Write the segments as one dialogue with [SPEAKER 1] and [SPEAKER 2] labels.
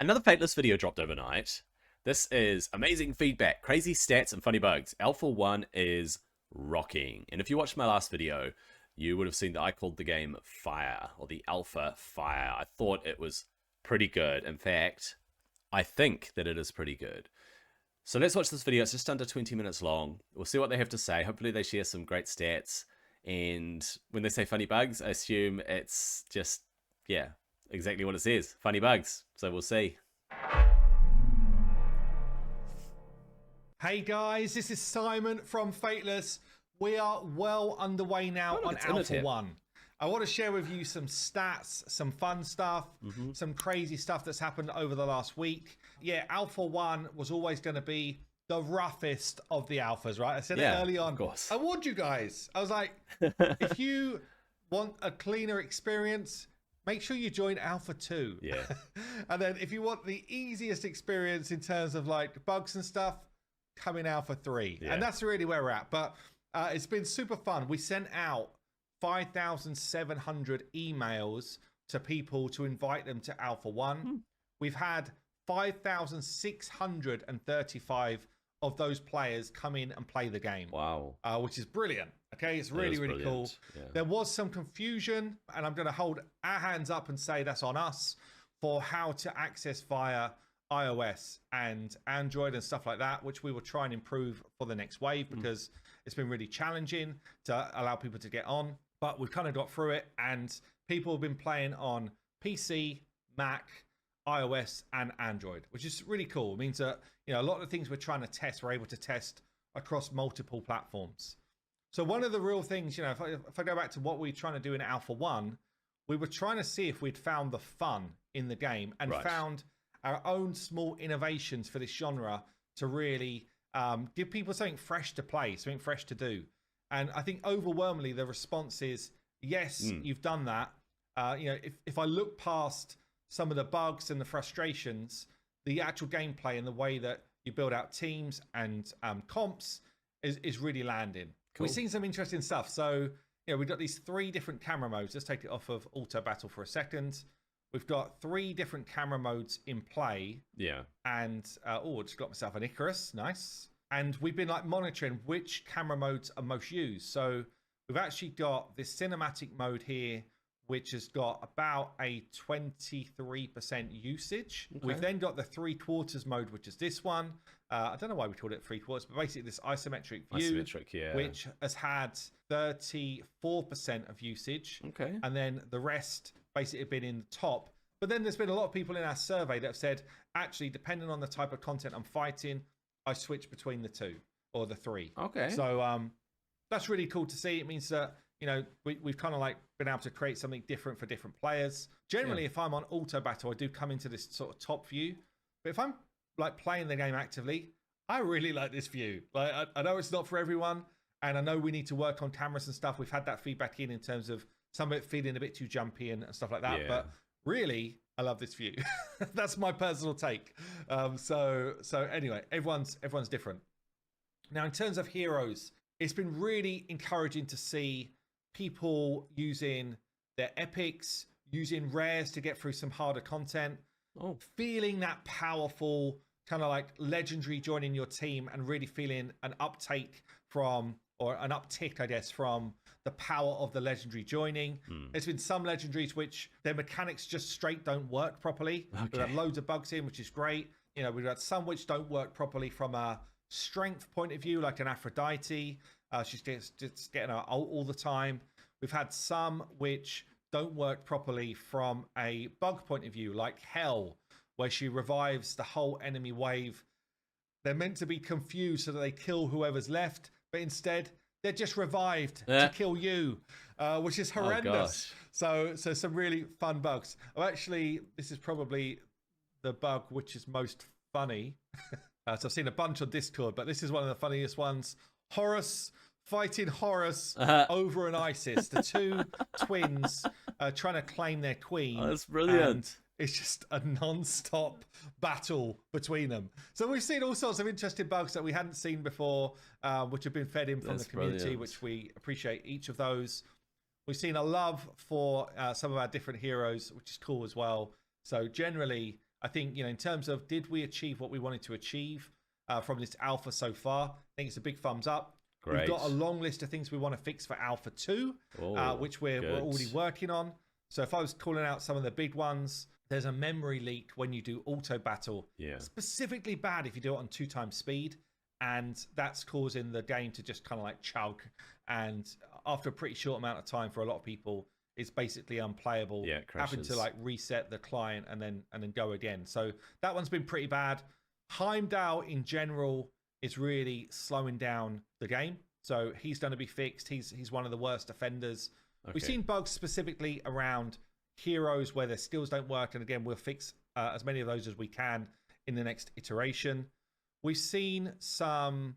[SPEAKER 1] Another Fateless video dropped overnight. This is amazing feedback, crazy stats, and funny bugs. Alpha 1 is rocking. And if you watched my last video, you would have seen that I called the game Fire, or the Alpha Fire. I thought it was pretty good. In fact, I think that it is pretty good. So let's watch this video. It's just under 20 minutes long. We'll see what they have to say. Hopefully they share some great stats. And when they say funny bugs, I assume it's just, yeah, exactly what it says. Funny bugs. So we'll see.
[SPEAKER 2] Hey guys, this is Simon from Fateless. We are well underway now on Alpha 1. I want to share with you some stats, some fun stuff, some crazy stuff that's happened over the last week. Yeah, Alpha 1 was always going to be the roughest of the alphas, right? I said it early on.
[SPEAKER 1] Of course.
[SPEAKER 2] I warned you guys. I was like, if you want a cleaner experience, make sure you join Alpha 2.
[SPEAKER 1] Yeah.
[SPEAKER 2] And then if you want the easiest experience in terms of like bugs and stuff, come in Alpha 3.
[SPEAKER 1] Yeah.
[SPEAKER 2] And that's really where we're at. But it's been super fun. We sent out 5,700 emails to people to invite them to Alpha 1. We've had 5,635 of those players come in and play the game.
[SPEAKER 1] Wow.
[SPEAKER 2] Which is brilliant. Okay, it's really, really cool.
[SPEAKER 1] Yeah.
[SPEAKER 2] There was some confusion, and I'm going to hold our hands up and say that's on us for how to access via iOS and Android and stuff like that, which we will try and improve for the next wave because it's been really challenging to allow people to get on. But we've kind of got through it, and people have been playing on PC, Mac, iOS, and Android, which is really cool. It means that, you know, a lot of the things we're trying to test, we're able to test across multiple platforms. So one of the real things, you know, if I go back to what we were trying to do in Alpha 1, we were trying to see if we'd found the fun in the game and found our own small innovations for this genre to really give people something fresh to play, something fresh to do. And I think overwhelmingly the response is, yes, you've done that. You know, if I look past some of the bugs and the frustrations, the actual gameplay and the way that you build out teams and comps is really landing. Cool. We've seen some interesting stuff. So, you know, we've got these 3 different camera modes. Let's take it off of auto battle for a second. We've got 3 different camera modes in play.
[SPEAKER 1] Yeah. And,
[SPEAKER 2] I just got myself an Icarus. Nice. And we've been like monitoring which camera modes are most used. So we've actually got this cinematic mode here, which has got about a 23% usage. Okay. We've then got the 3/4 mode, which is this one. I don't know why we called it 3/4, but basically this isometric view, which has had 34% of usage. Okay. And then the rest basically have been in the top. But then there's been a lot of people in our survey that have said, actually, depending on the type of content I'm fighting, I switch between the 2 or the 3. Okay. So that's really cool to see. It means that, you know, we've kind of like been able to create something different for different players. Generally, if I'm on auto battle, I do come into this sort of top view. But if I'm like playing the game actively, I really like this view. Like I know it's not for everyone, and I know we need to work on cameras and stuff. We've had that feedback in terms of some of it feeling a bit too jumpy and stuff like that. Yeah. But really, I love this view. That's my personal take. So anyway, everyone's different. Now, in terms of heroes, it's been really encouraging to see people using their epics, using rares to get through some harder content, feeling that powerful kind of like legendary joining your team and really feeling an uptake from, or an uptick, I guess, from the power of the legendary joining. There's been some legendaries which their mechanics just straight don't work properly. Okay. We've had loads of bugs in, which is great. You know, we've had some which don't work properly from a strength point of view, like an Aphrodite. She's just getting her ult all the time. We've had some which don't work properly from a bug point of view, like Hell, where she revives the whole enemy wave. They're meant to be confused so that they kill whoever's left, but instead they're just revived to kill you, which is horrendous. So some really fun bugs. Actually, this is probably the bug which is most funny. So I've seen a bunch on Discord, but this is one of the funniest ones. Horus fighting Horus over an Isis. The 2 twins trying to claim their queen.
[SPEAKER 1] Oh, that's brilliant.
[SPEAKER 2] It's just a non-stop battle between them. So we've seen all sorts of interesting bugs that we hadn't seen before, which have been fed in from the community, which we appreciate each of those. We've seen a love for some of our different heroes, which is cool as well. So generally, I think, in terms of did we achieve what we wanted to achieve from this alpha so far, I think it's a big thumbs up.
[SPEAKER 1] Great.
[SPEAKER 2] We've got a long list of things we want to fix for Alpha 2, which we're already working on. So if I was calling out some of the big ones, there's a memory leak when you do auto battle.
[SPEAKER 1] Yeah.
[SPEAKER 2] Specifically bad if you do it on 2x speed. And that's causing the game to just kind of like chug. And after a pretty short amount of time for a lot of people, it's basically unplayable.
[SPEAKER 1] Yeah, it crashes.
[SPEAKER 2] Having to like reset the client and then go again. So that one's been pretty bad. Heimdall in general is really slowing down the game. So he's going to be fixed. He's one of the worst offenders. Okay. We've seen bugs specifically around heroes where their skills don't work. And again, we'll fix as many of those as we can in the next iteration. We've seen some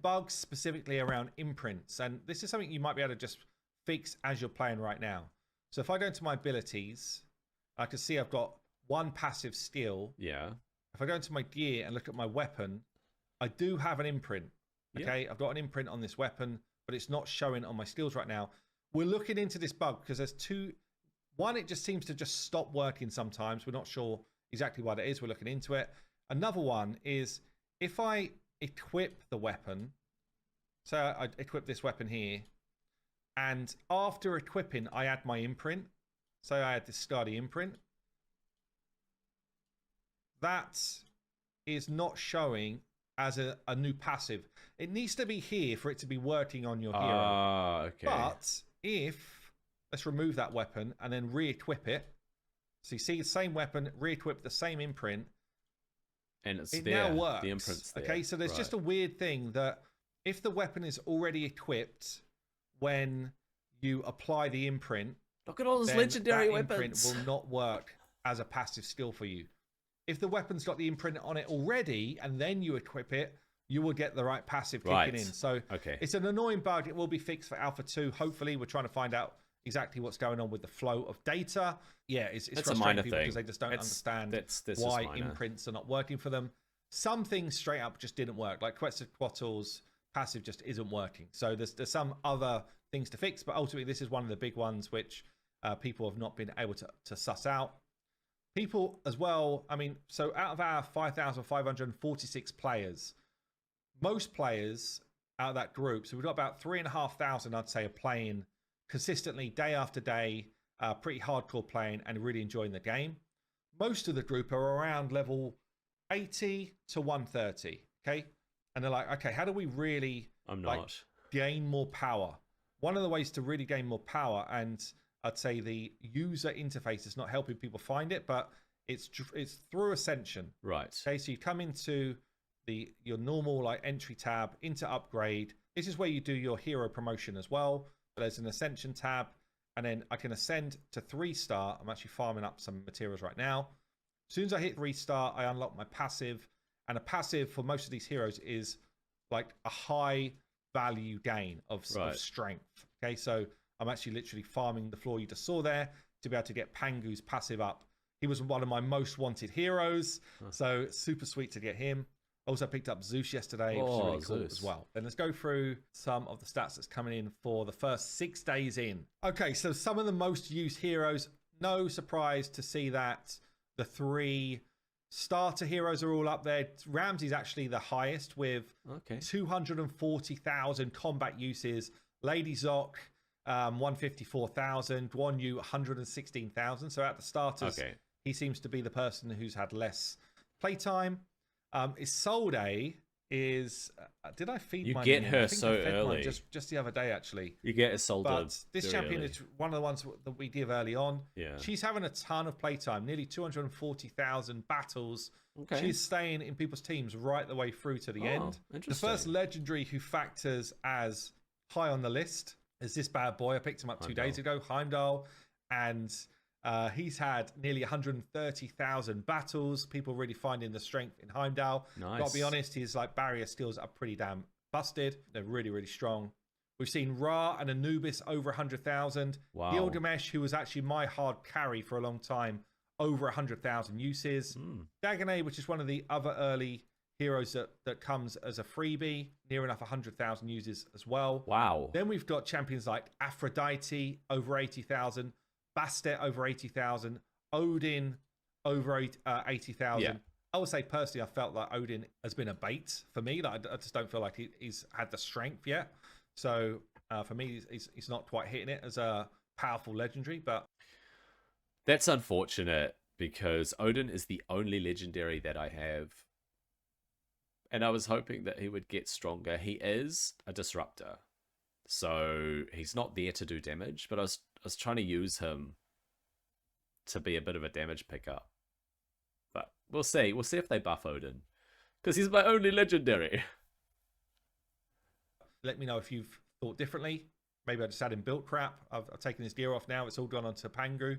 [SPEAKER 2] bugs specifically around imprints. And this is something you might be able to just fix as you're playing right now. So if I go into my abilities, I can see I've got one passive skill.
[SPEAKER 1] Yeah.
[SPEAKER 2] If I go into my gear and look at my weapon, I do have an imprint. Okay, yeah. I've got an imprint on this weapon, but it's not showing on my skills right now. We're looking into this bug because there's two. One, it just seems to just stop working sometimes. We're not sure exactly what it is. We're looking into it. Another one is if I equip the weapon, so I equip this weapon here, and after equipping, I add my imprint. So I add this Scardy imprint. That is not showing as a new passive. It needs to be here for it to be working on your hero.
[SPEAKER 1] Okay.
[SPEAKER 2] But if, let's remove that weapon and then re-equip it. So you see the same weapon, re-equip the same imprint.
[SPEAKER 1] And it
[SPEAKER 2] now works.
[SPEAKER 1] The imprint's there.
[SPEAKER 2] Okay, so there's just a weird thing that if the weapon is already equipped when you apply the imprint,
[SPEAKER 1] look at all those legendary weapons.
[SPEAKER 2] Imprint will not work as a passive skill for you. If the weapon's got the imprint on it already and then you equip it, you will get the right passive kicking in. So it's an annoying bug. It will be fixed for Alpha 2. Hopefully, we're trying to find out exactly what's going on with the flow of data. Yeah, it's frustrating people because they just don't understand why imprints are not working for them. Some things straight up just didn't work. Like Quetzalcoatl's passive just isn't working. So there's some other things to fix, but ultimately this is one of the big ones which people have not been able to suss out. People as well, I mean, so out of our 5,546 players, most players out of that group, so we've got about 3,500, I'd say, are playing consistently day after day, pretty hardcore playing and really enjoying the game. Most of the group are around level 80 to 130, okay? And they're like, okay, how do we really gain more power? One of the ways to really gain more power, and I'd say the user interface is not helping people find it, but it's through Ascension.
[SPEAKER 1] Right.
[SPEAKER 2] Okay, so you come into your normal entry tab, into upgrade. This is where you do your hero promotion as well. But there's an Ascension tab, and then I can ascend to 3-star. I'm actually farming up some materials right now. As soon as I hit 3-star, I unlock my passive, and a passive for most of these heroes is like a high value gain of strength. Okay, so I'm actually literally farming the floor you just saw there to be able to get Pangu's passive up. He was one of my most wanted heroes, so super sweet to get him. Also picked up Zeus yesterday, which is really cool as well. Then let's go through some of the stats that's coming in for the first 6 days in. Okay, so some of the most used heroes. No surprise to see that the 3 starter heroes are all up there. Ramsey's actually the highest with 240,000 combat uses. Lady Zoc, 154,000. Guan Yu, 116,000. So at the starters, he seems to be the person who's had less playtime. Isolde is... did I feed
[SPEAKER 1] you
[SPEAKER 2] mine?
[SPEAKER 1] You get her so early.
[SPEAKER 2] Just the other day, actually.
[SPEAKER 1] You get Isolde
[SPEAKER 2] But this champion
[SPEAKER 1] early.
[SPEAKER 2] is one of the ones that we give early on.
[SPEAKER 1] Yeah.
[SPEAKER 2] She's having a ton of playtime. Nearly 240,000 battles. Okay. She's staying in people's teams right the way through to the end. The first legendary who factors as high on the list is this bad boy. I picked him up 2 days ago, Heimdall. And... he's had nearly 130,000 battles. People really finding the strength in Heimdall.
[SPEAKER 1] Nice.
[SPEAKER 2] Gotta be honest, his barrier skills are pretty damn busted. They're really, really strong. We've seen Ra and Anubis over 100,000.
[SPEAKER 1] Wow.
[SPEAKER 2] Gilgamesh, who was actually my hard carry for a long time, over 100,000 uses. Dagonet, which is one of the other early heroes that comes as a freebie, near enough 100,000 uses as well.
[SPEAKER 1] Wow.
[SPEAKER 2] Then we've got champions like Aphrodite, over 80,000. Bastet over 80,000, Odin over 80,000.
[SPEAKER 1] Yeah.
[SPEAKER 2] I would say personally, I felt like Odin has been a bait for me. Like I just don't feel like he's had the strength yet. So for me, he's not quite hitting it as a powerful legendary. But
[SPEAKER 1] That's unfortunate because Odin is the only legendary that I have. And I was hoping that he would get stronger. He is a disruptor. So he's not there to do damage, but I was trying to use him to be a bit of a damage pickup. But we'll see. We'll see if they buff Odin. Because he's my only legendary.
[SPEAKER 2] let me know if you've thought differently. Maybe I just had him built crap. I've taken his gear off now. It's all gone onto Pangu.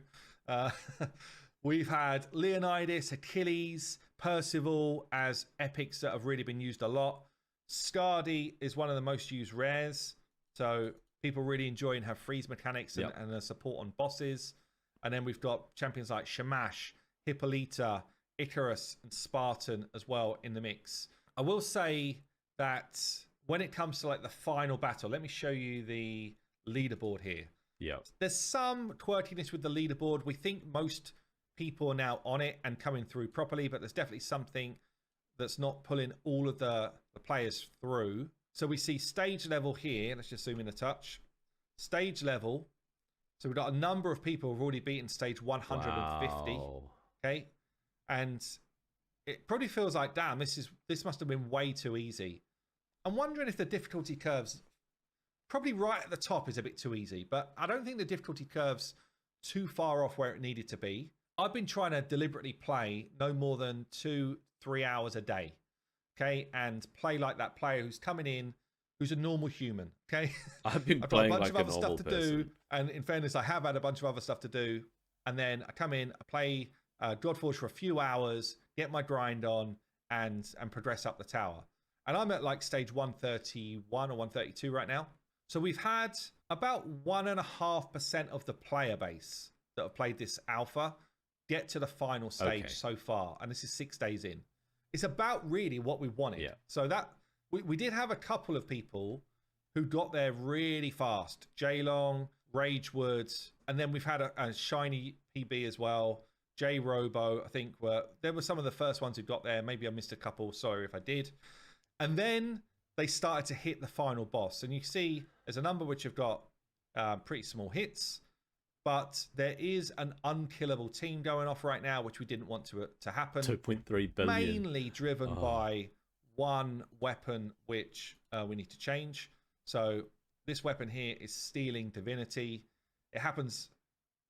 [SPEAKER 2] We've had Leonidas, Achilles, Percival as epics that have really been used a lot. Skadi is one of the most used rares. So people really enjoying her freeze mechanics and her support on bosses. And then we've got champions like Shamash, Hippolyta, Icarus, and Spartan as well in the mix. I will say that when it comes to like the final battle, let me show you the leaderboard here.
[SPEAKER 1] Yeah.
[SPEAKER 2] There's some quirkiness with the leaderboard. We think most people are now on it and coming through properly, but there's definitely something that's not pulling all of the players through. So we see stage level here. Let's just zoom in a touch. Stage level. So we've got a number of people who've already beaten stage 150.
[SPEAKER 1] Wow.
[SPEAKER 2] Okay. And it probably feels like, damn, this must have been way too easy. I'm wondering if the difficulty curves, probably right at the top is a bit too easy, but I don't think the difficulty curve's too far off where it needed to be. I've been trying to deliberately play no more than 2-3 hours a day. Okay. And play like that player who's coming in, who's a normal human. Okay.
[SPEAKER 1] I've been
[SPEAKER 2] I've got
[SPEAKER 1] playing
[SPEAKER 2] a bunch
[SPEAKER 1] like
[SPEAKER 2] of
[SPEAKER 1] a
[SPEAKER 2] other
[SPEAKER 1] normal
[SPEAKER 2] stuff to
[SPEAKER 1] person.
[SPEAKER 2] do. And in fairness, I have had a bunch of other stuff to do. And then I come in, I play Godforge for a few hours, get my grind on, and progress up the tower. And I'm at like stage 131 or 132 right now. So we've had about 1.5% of the player base that have played this alpha get to the final stage so far. And this is 6 days in. It's about really what we wanted.
[SPEAKER 1] Yeah.
[SPEAKER 2] So that we did have a couple of people who got there really fast. Jaylong, Ragewood, and then we've had a shiny PB as well. J Robo, I think there were some of the first ones who got there. Maybe I missed a couple. Sorry if I did. And then they started to hit the final boss. And you see there's a number which have got pretty small hits. But there is an unkillable team going off right now, which we didn't want to happen.
[SPEAKER 1] 2.3 billion.
[SPEAKER 2] Mainly driven by one weapon, which we need to change. So this weapon here is Stealing Divinity. It happens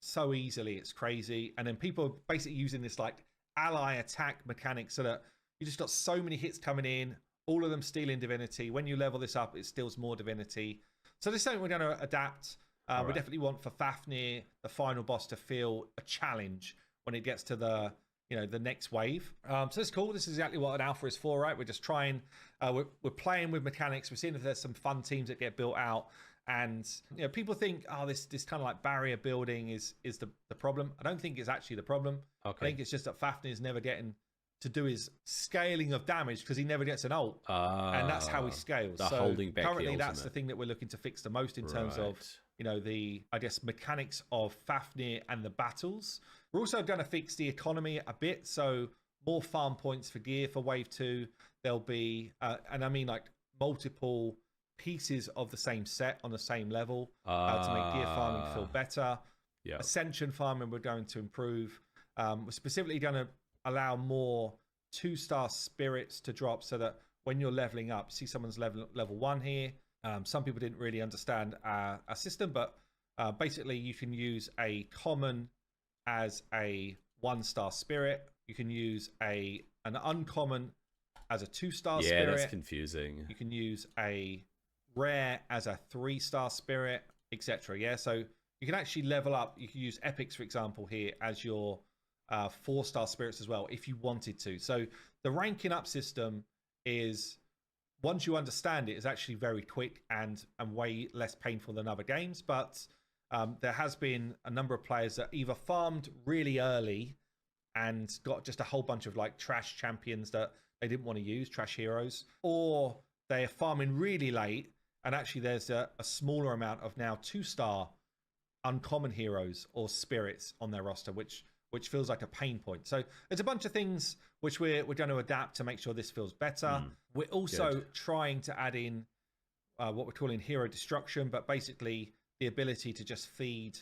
[SPEAKER 2] so easily. It's crazy. And then people are basically using this like ally attack mechanic so that you just got so many hits coming in, all of them stealing divinity. When you level this up, it steals more divinity. So this is something we're going to adapt. We definitely want for Fafnir, the final boss, to feel a challenge when it gets to the next wave. So it's cool. This is exactly what an alpha is for, right? We're just trying, we're playing with mechanics. We're seeing if there's some fun teams that get built out. And people think, this kind of like barrier building is the problem. I don't think it's actually the problem.
[SPEAKER 1] Okay.
[SPEAKER 2] I think it's just that Fafnir's never getting to do his scaling of damage because he never gets an ult, and that's how he scales. So
[SPEAKER 1] holding back
[SPEAKER 2] currently,
[SPEAKER 1] the
[SPEAKER 2] that's
[SPEAKER 1] ultimate.
[SPEAKER 2] the thing that we're looking to fix the most in terms of the mechanics of Fafnir and the battles. We're also going to fix the economy a bit, so more farm points for gear for Wave 2. There'll be, and I mean like multiple pieces of the same set on the same level to make gear farming feel better. Ascension farming we're going to improve. We're specifically going to allow more 2-star spirits to drop so that when you're leveling up, see someone's level 1 here. Some people didn't really understand our system, but basically you can use a common as a 1-star spirit. You can use an uncommon as a 2-star spirit.
[SPEAKER 1] Yeah, that's confusing.
[SPEAKER 2] You can use a rare as a 3-star spirit, etc. Yeah, so you can actually level up. You can use epics, for example, here as your 4-star spirits as well if you wanted to. So the ranking up system is, once you understand it, is actually very quick and way less painful than other games. But there has been a number of players that either farmed really early and got just a whole bunch of like trash champions that they didn't want to use, trash heroes, or they're farming really late and actually there's a smaller amount of now 2-star uncommon heroes or spirits on their roster, which which feels like a pain point. So there's a bunch of things which we're going to adapt to make sure this feels better. We're also trying to add in what we're calling hero destruction, but basically the ability to just feed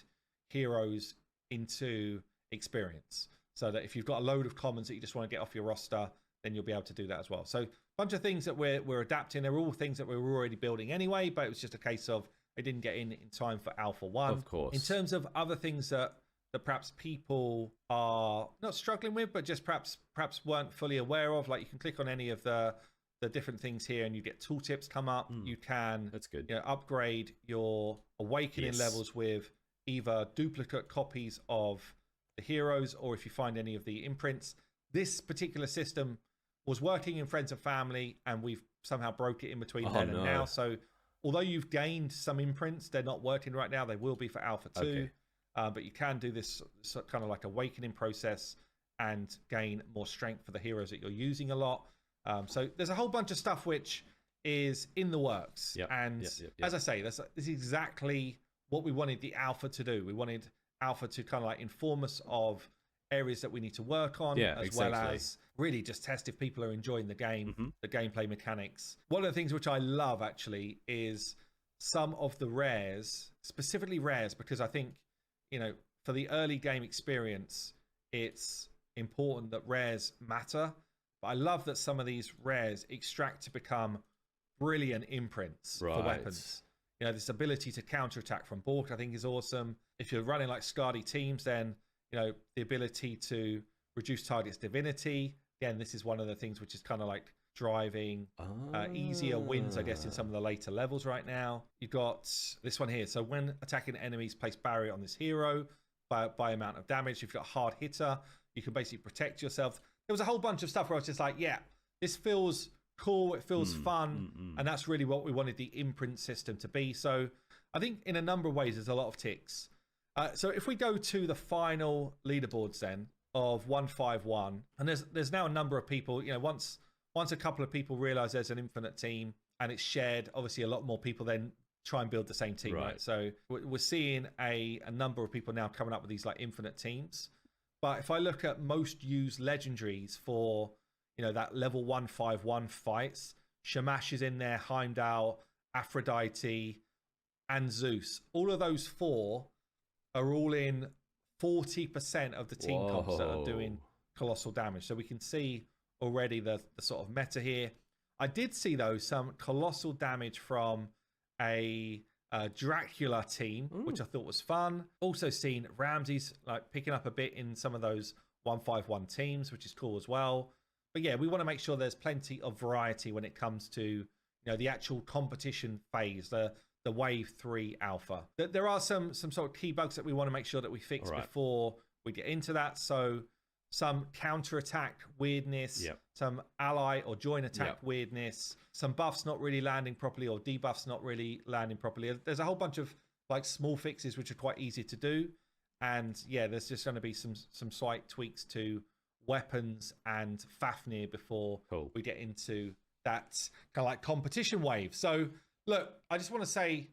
[SPEAKER 2] heroes into experience, so that if you've got a load of commons that you just want to get off your roster, then you'll be able to do that as well. So a bunch of things that we're adapting. They're all things that we were already building anyway, but it was just a case of it didn't get in time for Alpha 1.
[SPEAKER 1] Of course.
[SPEAKER 2] In terms of other things that perhaps people are not struggling with, but just perhaps weren't fully aware of, like you can click on any of the different things here and you get tooltips come up. You can,
[SPEAKER 1] that's good,
[SPEAKER 2] upgrade your awakening levels with either duplicate copies of the heroes, or if you find any of the imprints. This particular system was working in Friends and Family, and we've somehow broke it in between then and now. So although you've gained some imprints, they're not working right now. They will be for Alpha 2.
[SPEAKER 1] Okay.
[SPEAKER 2] But you can do this kind of like awakening process and gain more strength for the heroes that you're using a lot. So there's a whole bunch of stuff which is in the works. As I say, this is exactly what we wanted the Alpha to do. We wanted Alpha to kind of like inform us of areas that we need to work on, well as really just test if people are enjoying the game, the gameplay mechanics. One of the things which I love actually is some of the rares, specifically rares, because I think, for the early game experience, it's important that rares matter. But I love that some of these rares extract to become brilliant imprints for weapons. This ability to counterattack from Bork, I think, is awesome. If you're running like Skadi teams, then the ability to reduce target's divinity. Again, this is one of the things which is kind of like driving easier wins, I guess, in some of the later levels right now. You've got this one here. So when attacking enemies, place barrier on this hero by amount of damage. If you've got a hard hitter, you can basically protect yourself. There was a whole bunch of stuff where I was just like, yeah, this feels cool, it feels fun, and that's really what we wanted the imprint system to be. So I think in a number of ways there's a lot of ticks. So if we go to the final leaderboards then of 151, and there's now a number of people, once a couple of people realize there's an infinite team and it's shared, obviously a lot more people then try and build the same team, right? So we're seeing a number of people now coming up with these like infinite teams. But if I look at most used legendaries for, that level 151 fights, Shamash is in there, Heimdall, Aphrodite, and Zeus. All of those four are all in 40% of the team comps that are doing colossal damage. So we can see already the sort of meta here. I did see, though, some colossal damage from a Dracula team, which I thought was fun. Also seen Ramses like picking up a bit in some of those 151 teams, which is cool as well. But yeah, we want to make sure there's plenty of variety when it comes to the actual competition phase, the Wave 3 Alpha. There are some sort of key bugs that we want to make sure that we fix before we get into that. So some counter-attack weirdness, some ally or join attack weirdness, some buffs not really landing properly or debuffs not really landing properly. There's a whole bunch of like small fixes which are quite easy to do. And yeah, there's just going to be some slight tweaks to weapons and Fafnir before we get into that kind of like competition wave. So look, I just want to say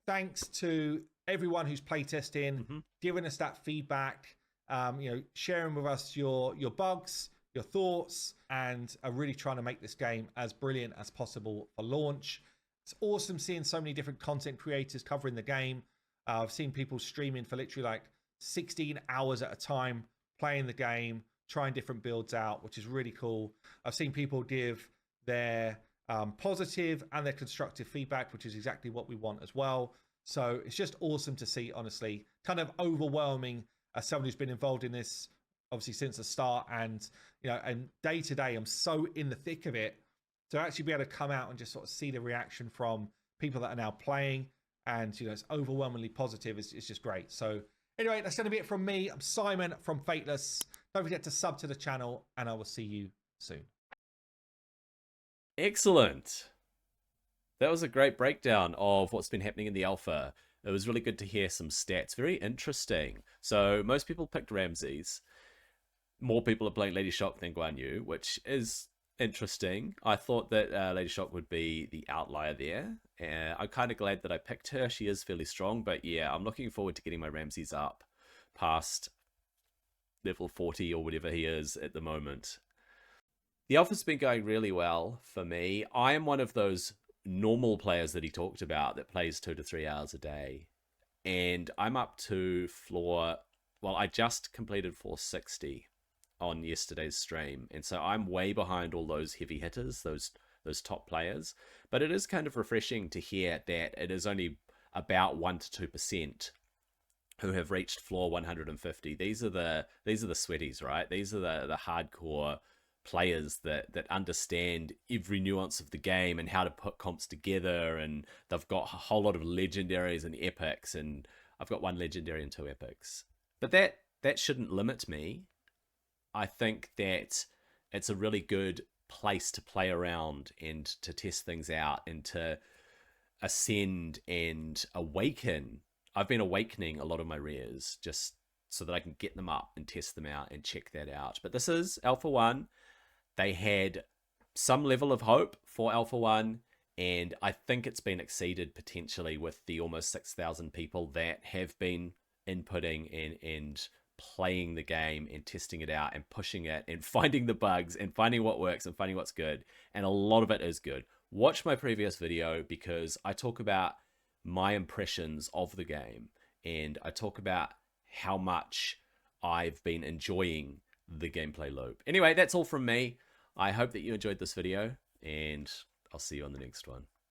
[SPEAKER 2] thanks to everyone who's playtesting, giving us that feedback, sharing with us your bugs, your thoughts, and are really trying to make this game as brilliant as possible for launch. It's awesome seeing so many different content creators covering the game. I've seen people streaming for literally like 16 hours at a time, playing the game, trying different builds out, which is really cool. I've seen people give their positive and their constructive feedback, which is exactly what we want as well. So it's just awesome to see, honestly, kind of overwhelming as someone who's been involved in this obviously since the start, and and day to day I'm so in the thick of it, to actually be able to come out and just sort of see the reaction from people that are now playing, and it's overwhelmingly positive. It's just great. So anyway, that's going to be it from me. I'm Simon from Fateless. Don't forget to sub to the channel, and I will see you soon.
[SPEAKER 1] Excellent. That was a great breakdown of what's been happening in the alpha. It was really good to hear some stats. Very interesting. So most people picked Ramses. More people are playing Lady Shock than Guan Yu, which is interesting. I thought that Lady Shock would be the outlier there. I'm kind of glad that I picked her. She is fairly strong, but yeah, I'm looking forward to getting my Ramses up past level 40 or whatever he is at the moment. The alpha's been going really well for me. I am one of those normal players that he talked about that plays 2 to 3 hours a day. And I'm up to floor, well, I just completed floor 60 on yesterday's stream. And so I'm way behind all those heavy hitters, those top players. But it is kind of refreshing to hear that it is only about 1 to 2% who have reached floor 150. These are the sweaties, right? These are the hardcore players that understand every nuance of the game and how to put comps together, and they've got a whole lot of legendaries and epics, and I've got 1 legendary and 2 epics. But that shouldn't limit me. I think that it's a really good place to play around and to test things out and to ascend and awaken. I've been awakening a lot of my rares just so that I can get them up and test them out and check that out. But this is Alpha 1. They had some level of hope for Alpha 1, and I think it's been exceeded potentially with the almost 6,000 people that have been inputting and playing the game and testing it out and pushing it and finding the bugs and finding what works and finding what's good. And a lot of it is good. Watch my previous video because I talk about my impressions of the game and I talk about how much I've been enjoying the gameplay loop. Anyway, that's all from me. I hope that you enjoyed this video, and I'll see you on the next one.